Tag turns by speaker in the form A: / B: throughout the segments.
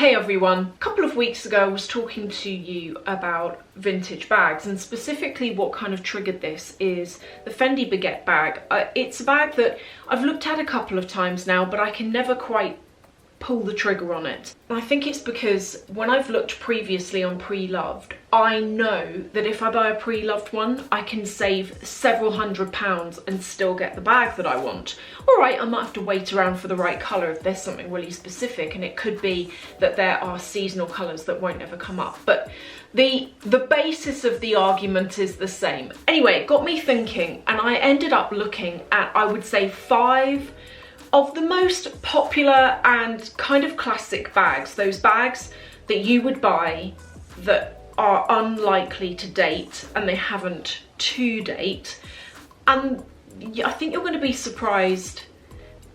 A: Hey everyone, a couple of weeks ago I was talking to you about vintage bags, and specifically what kind of triggered this is the Fendi Baguette bag. It's a bag that I've looked at a couple of times now, but I can never quite pull the trigger on it. And I think it's because when I've looked previously on pre-loved, I know that if I buy a pre-loved one, I can save several £100s and still get the bag that I want. All right, I might have to wait around for the right colour if there's something really specific, and it could be that there are seasonal colours that won't ever come up. But the basis of the argument is the same. Anyway, it got me thinking, and I ended up looking at, I would say, 5 of the most popular and kind of classic bags, those bags that you would buy that are unlikely to date, and they haven't to date. And I think you're going to be surprised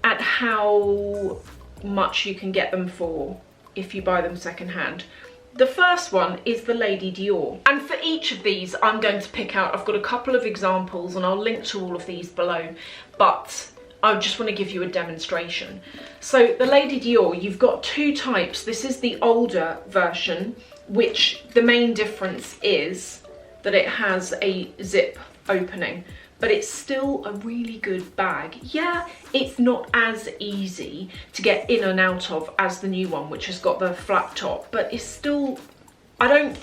A: at how much you can get them for if you buy them secondhand. The first one is the Lady Dior. And for each of these, I'm going to pick out, I've got a couple of examples and I'll link to all of these below, but I just want to give you a demonstration. So the Lady Dior, you've got 2 types. This is the older version, which the main difference is that it has a zip opening, but it's still a really good bag. Yeah, it's not as easy to get in and out of as the new one, which has got the flat top, but it's still, I'm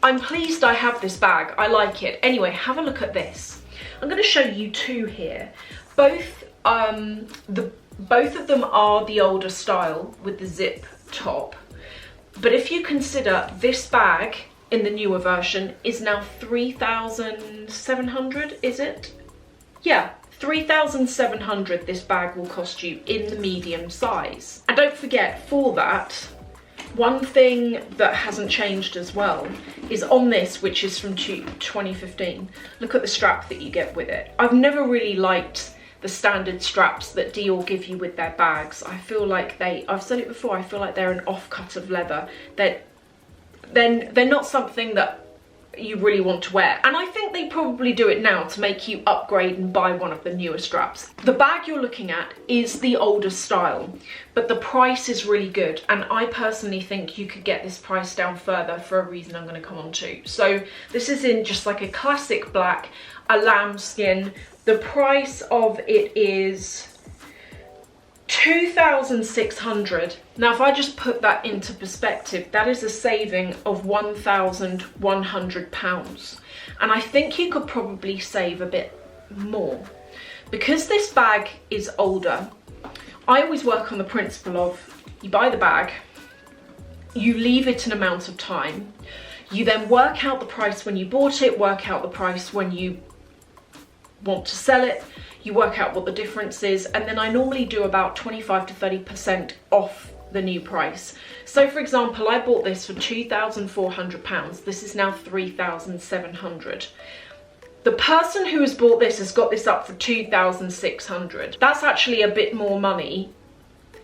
A: pleased I have this bag. I like it. Anyway, have a look at this. I'm going to show you 2 here. Both of them are the older style with the zip top. But if you consider this bag in the newer version is now 3,700, is it? Yeah, 3,700 this bag will cost you in the medium size. And don't forget, for that, one thing that hasn't changed as well is on this, which is from 2015. Look at the strap that you get with it. I've never really liked the standard straps that Dior give you with their bags. I feel like I've said it before, I feel like they're an off-cut of leather. They're not something that you really want to wear. And I think they probably do it now to make you upgrade and buy one of the newer straps. The bag you're looking at is the older style, but the price is really good. And I personally think you could get this price down further for a reason I'm going to come on to. So this is in just like a classic black, a lambskin. The price of it is 2,600. Now, if I just put that into perspective, that is a saving of £1,100. And I think you could probably save a bit more. Because this bag is older, I always work on the principle of you buy the bag, you leave it an amount of time, you then work out the price when you bought it, work out the price when you want to sell it, you work out what the difference is, and then I normally do about 25 to 30% off the new price. So for example, I bought this for £2,400. This is now 3,700. The person who has bought this has got this up for 2,600. That's actually a bit more money.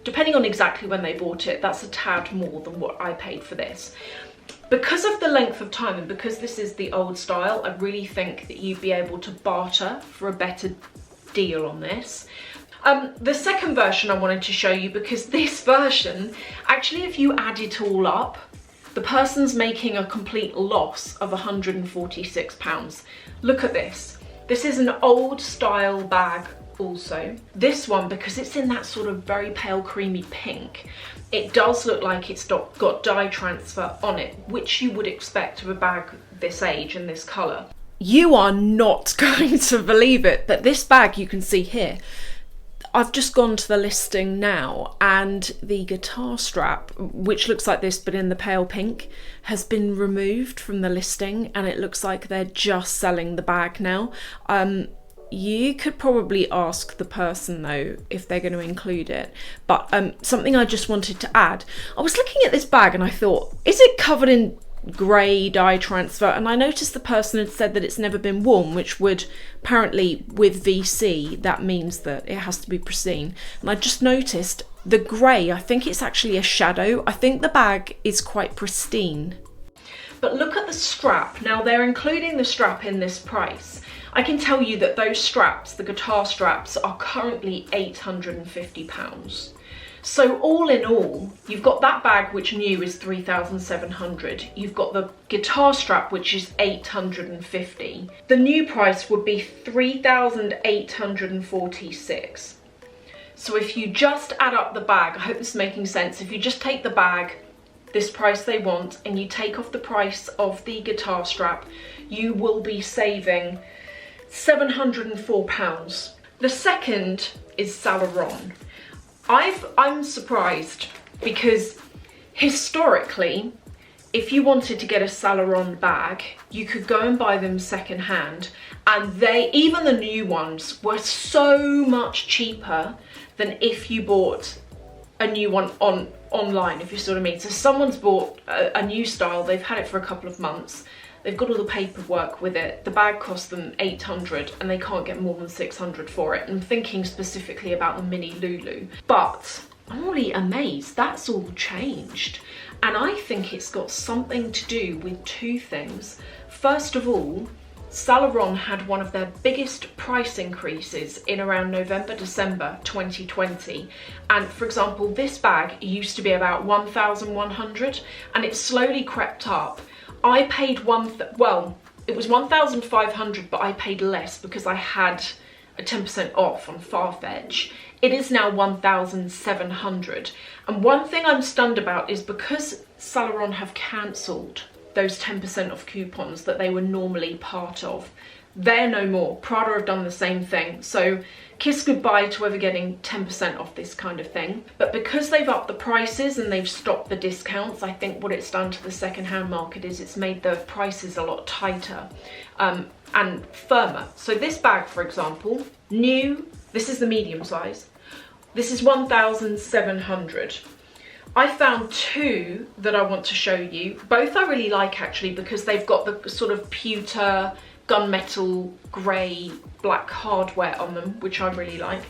A: Depending on exactly when they bought it, that's a tad more than what I paid for this. Because of the length of time and because this is the old style, I really think that you'd be able to barter for a better deal on this. The second version I wanted to show you, because this version, actually if you add it all up, the person's making a complete loss of £146. Look at this. This is an old style bag also. This one, because it's in that sort of very pale creamy pink, it does look like it's got dye transfer on it, which you would expect of a bag this age and this colour. You are not going to believe it, but this bag you can see here, I've just gone to the listing now, and the guitar strap, which looks like this but in the pale pink, has been removed from the listing, and it looks like they're just selling the bag now. You could probably ask the person though if they're going to include it, but something I just wanted to add. I was looking at this bag and I thought, is it covered in grey dye transfer? And I noticed the person had said that it's never been worn, which would apparently, with VC, that means that it has to be pristine. And I just noticed the grey, I think it's actually a shadow. I think the bag is quite pristine. But look at the strap. Now they're including the strap in this price. I can tell you that those straps, the guitar straps, are currently £850. So all in all, you've got that bag, which new is 3,700. You've got the guitar strap, which is 850. The new price would be 3,846. So if you just add up the bag, I hope this is making sense. If you just take the bag, this price they want, and you take off the price of the guitar strap, you will be saving £704. The second is Saint Laurent. I'm surprised because historically, if you wanted to get a Saint Laurent bag, you could go and buy them secondhand, and even the new ones were so much cheaper than if you bought a new one online, if you see what I mean. So someone's bought a new style, they've had it for a couple of months, they've got all the paperwork with it, the bag costs them 800 and they can't get more than 600 for it. I'm thinking specifically about the mini Lulu. But I'm really amazed that's all changed. And I think it's got something to do with two things. First of all, Saint Laurent had one of their biggest price increases in around November, December 2020. And for example, this bag used to be about 1,100 and it slowly crept up. I paid it was 1,500, but I paid less because I had a 10% off on Farfetch. It is now 1,700. And one thing I'm stunned about is because Saint Laurent have cancelled those 10% off coupons that they were normally part of. They're no more. Prada have done the same thing. So kiss goodbye to ever getting 10% off this kind of thing. But because they've upped the prices and they've stopped the discounts, I think what it's done to the secondhand market is it's made the prices a lot tighter and firmer. So this bag, for example, new, this is the medium size. This is 1,700. I found two that I want to show you. Both I really like actually because they've got the sort of pewter, gunmetal, grey, black hardware on them, which I really like.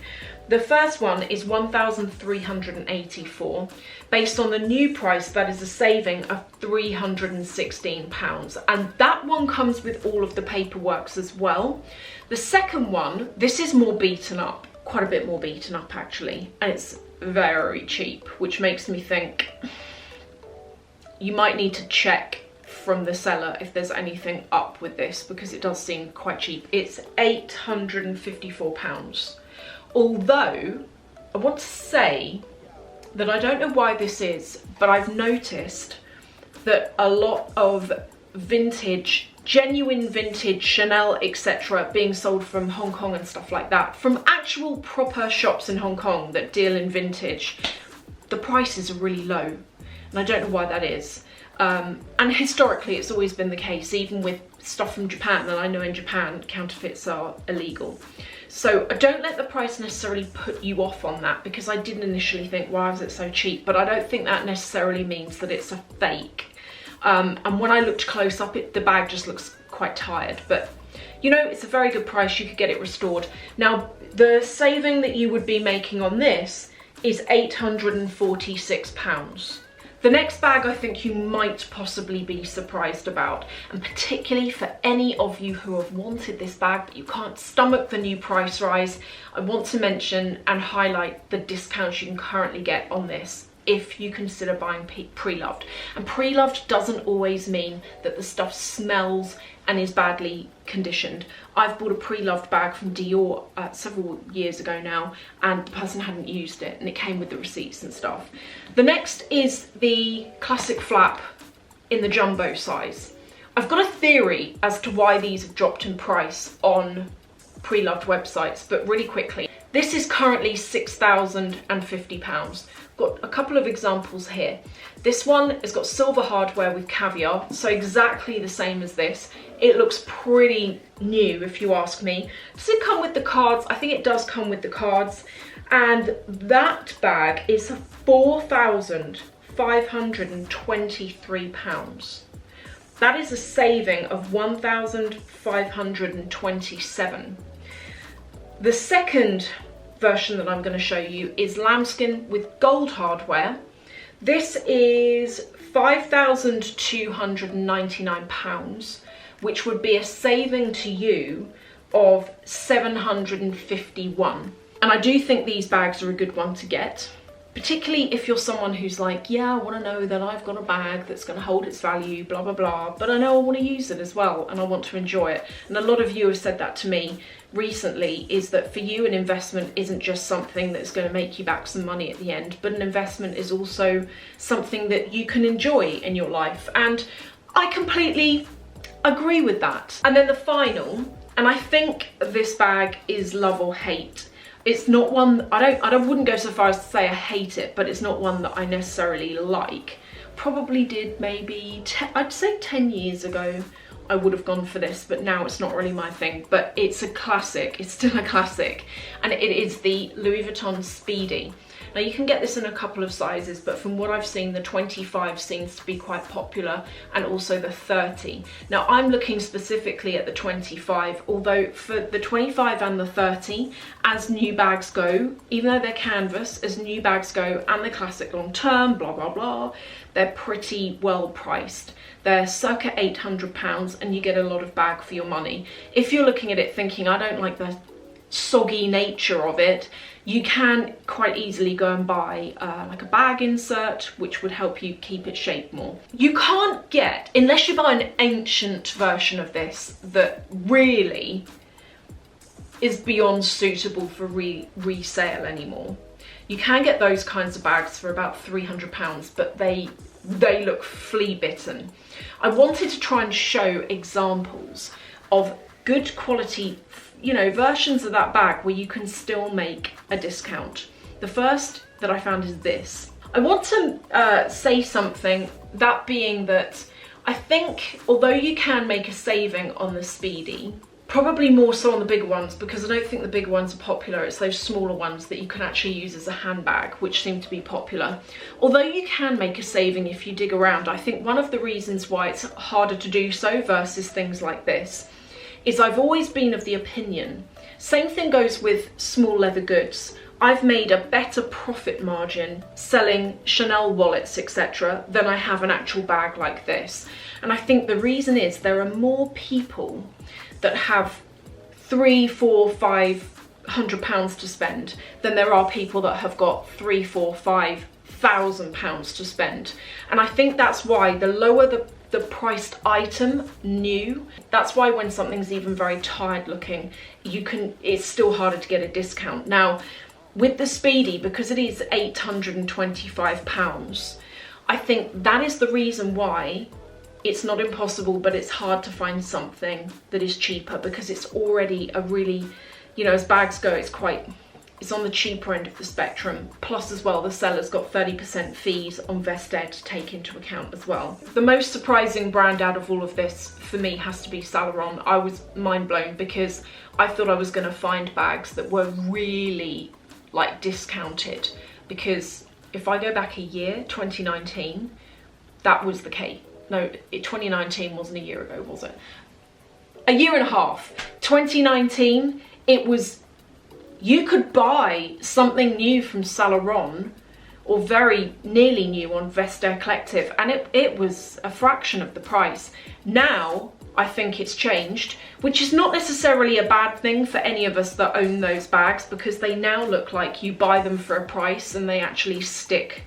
A: The first one is 1,384. Based on the new price, that is a saving of £316. And that one comes with all of the paperwork as well. The second one, this is more beaten up, quite a bit more beaten up actually, and it's very cheap, which makes me think you might need to check from the seller if there's anything up with this, because it does seem quite cheap. It's £854. Although I want to say that I don't know why this is, but I've noticed that a lot of vintage, genuine vintage Chanel, etc., being sold from Hong Kong and stuff like that, from actual proper shops in Hong Kong that deal in vintage, the prices are really low, and I don't know why that is. And historically it's always been the case, even with stuff from Japan, and I know in Japan counterfeits are illegal. So don't let the price necessarily put you off on that, because I did initially think, why is it so cheap? But I don't think that necessarily means that it's a fake. And when I looked close up, the bag just looks quite tired, but you know, it's a very good price. You could get it restored. Now, the saving that you would be making on this is £846. The next bag I think you might possibly be surprised about, and particularly for any of you who have wanted this bag but you can't stomach the new price rise, I want to mention and highlight the discounts you can currently get on this if you consider buying pre-loved. And pre-loved doesn't always mean that the stuff smells and is badly conditioned. I've bought a pre-loved bag from Dior several years ago now, and the person hadn't used it, and it came with the receipts and stuff. The next is the classic flap in the jumbo size. I've got a theory as to why these have dropped in price on pre-loved websites, but really quickly. This is currently £6,050. Got a couple of examples here. This one has got silver hardware with Caviar, so exactly the same as this. It looks pretty new if you ask me. Does it come with the cards? I think it does come with the cards. And that bag is £4,523. That is a saving of £1,527. The second version that I'm going to show you is lambskin with gold hardware. This is £5,299, which would be a saving to you of £751. And I do think these bags are a good one to get, particularly if you're someone who's like, yeah, I want to know that I've got a bag that's going to hold its value, blah, blah, blah, but I know I want to use it as well and I want to enjoy it. And a lot of you have said that to me recently, is that for you an investment isn't just something that's going to make you back some money at the end, but an investment is also something that you can enjoy in your life. And I completely agree with that. And then the final, and I think this bag is love or hate. It's not one, I wouldn't go so far as to say I hate it, but it's not one that I necessarily like. Probably did maybe, I'd say 10 years ago, I would have gone for this, but now it's not really my thing. But it's a classic, it's still a classic. And it is the Louis Vuitton Speedy. Now you can get this in a couple of sizes, but from what I've seen, the 25 seems to be quite popular, and also the 30. Now I'm looking specifically at the 25, although for the 25 and the 30, as new bags go, even though they're canvas, as new bags go, and the classic long term, blah, blah, blah, they're pretty well priced. They're circa £800 and you get a lot of bag for your money. If you're looking at it thinking, I don't like the soggy nature of it, you can quite easily go and buy like a bag insert, which would help you keep its shape more. You can't get, unless you buy an ancient version of this that really is beyond suitable for resale anymore. You can get those kinds of bags for about £300, but they look flea bitten. I wanted to try and show examples of good quality, you know, versions of that bag where you can still make a discount. The first that I found is this. I want to say something, that being that I think although you can make a saving on the Speedy, probably more so on the bigger ones, because I don't think the bigger ones are popular. It's those smaller ones that you can actually use as a handbag, which seem to be popular. Although you can make a saving if you dig around, I think one of the reasons why it's harder to do so versus things like this is I've always been of the opinion, same thing goes with small leather goods, I've made a better profit margin selling Chanel wallets, etc., than I have an actual bag like this. And I think the reason is there are more people that have £300, £400, £500 to spend than there are people that have got £3,000, £4,000, £5,000 to spend. And I think that's why the lower the priced item new, that's why when something's even very tired looking, it's still harder to get a discount. Now with the Speedy, because it is £825, I think that is the reason why it's not impossible, but it's hard to find something that is cheaper, because it's already a really, you know, as bags go, it's on the cheaper end of the spectrum. Plus as well, the seller's got 30% fees on Vestiaire to take into account as well. The most surprising brand out of all of this for me has to be Saint Laurent. I was mind blown because I thought I was gonna find bags that were really like discounted, because if I go back a year, 2019, that was the case. No, 2019 wasn't a year ago, was it? A year and a half. 2019, it was, you could buy something new from Saint Laurent, or very nearly new on Vestiaire Collective, and it was a fraction of the price. Now, I think it's changed, which is not necessarily a bad thing for any of us that own those bags, because they now look like you buy them for a price and they actually stick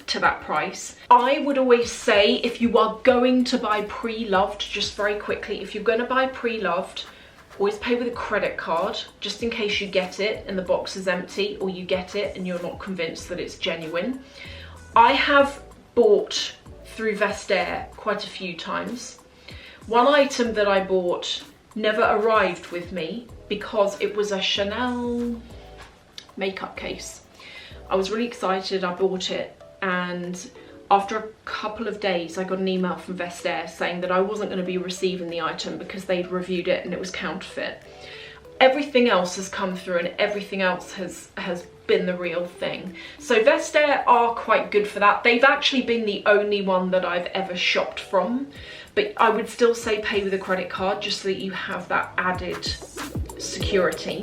A: to that price. I would always say, if you are going to buy pre-loved, just very quickly, if you're going to buy pre-loved, always pay with a credit card, just in case you get it and the box is empty, or you get it and you're not convinced that it's genuine. I have bought through Vestiaire quite a few times. One item that I bought never arrived with me because it was a Chanel makeup case. I was really excited, I bought it, and after a couple of days I got an email from Vestiaire saying that I wasn't going to be receiving the item because they'd reviewed it and it was counterfeit. Everything else has come through and everything else has been the real thing. So Vestiaire are quite good for that. They've actually been the only one that I've ever shopped from, but I would still say pay with a credit card just so that you have that added security.